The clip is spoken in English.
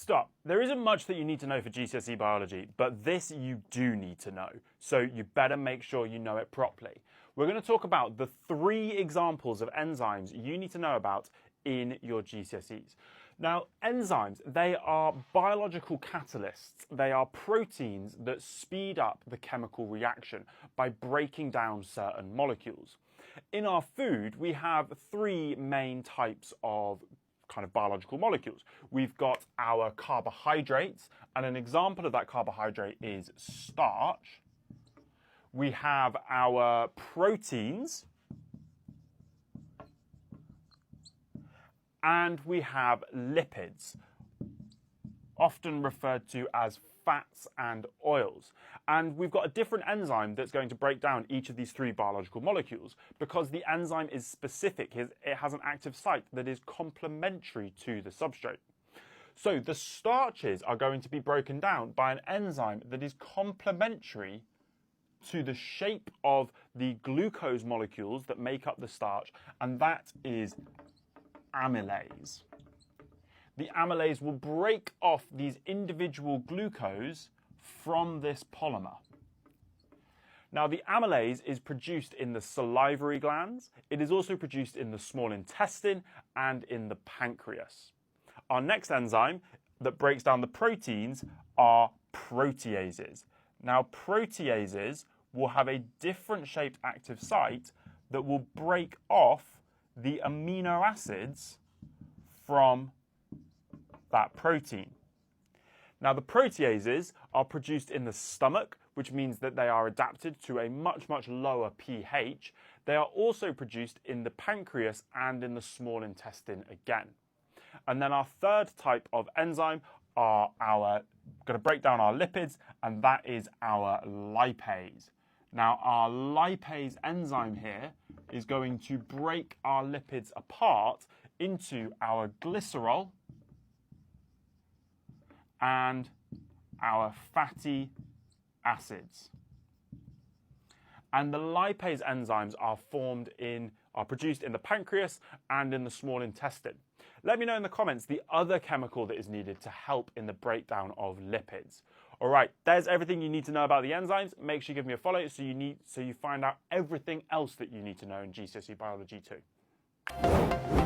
Stop. There isn't much that you need to know for GCSE biology, but this you do need to know. So you better make sure you know it properly. We're going to talk about the 3 examples of enzymes you need to know about in your GCSEs. Now, enzymes, they are biological catalysts. They are proteins that speed up the chemical reaction by breaking down certain molecules. In our food, we have 3 main types of kind of biological molecules. We've got our carbohydrates, and an example of that carbohydrate is starch. We have our proteins, and we have lipids, often referred to as fats and oils. And we've got a different enzyme that's going to break down each of these 3 biological molecules because the enzyme is specific. It has an active site that is complementary to the substrate. So the starches are going to be broken down by an enzyme that is complementary to the shape of the glucose molecules that make up the starch, and that is amylase. The amylase will break off these individual glucose from this polymer. Now, the amylase is produced in the salivary glands. It is also produced in the small intestine and in the pancreas. Our next enzyme that breaks down the proteins are proteases. Now, proteases will have a different shaped active site that will break off the amino acids from that protein. Now, the proteases are produced in the stomach, which means that they are adapted to a much lower pH. They are also produced in the pancreas and in the small intestine again. And then our third type of enzyme are going to break down our lipids, and that is our lipase. Now, our lipase enzyme here is going to break our lipids apart into our glycerol and our fatty acids. And the lipase enzymes are produced in the pancreas and in the small intestine. Let me know in the comments the other chemical that is needed to help in the breakdown of lipids. All right, there's everything you need to know about the enzymes. Make sure you give me a follow so you find out everything else that you need to know in GCSE biology too.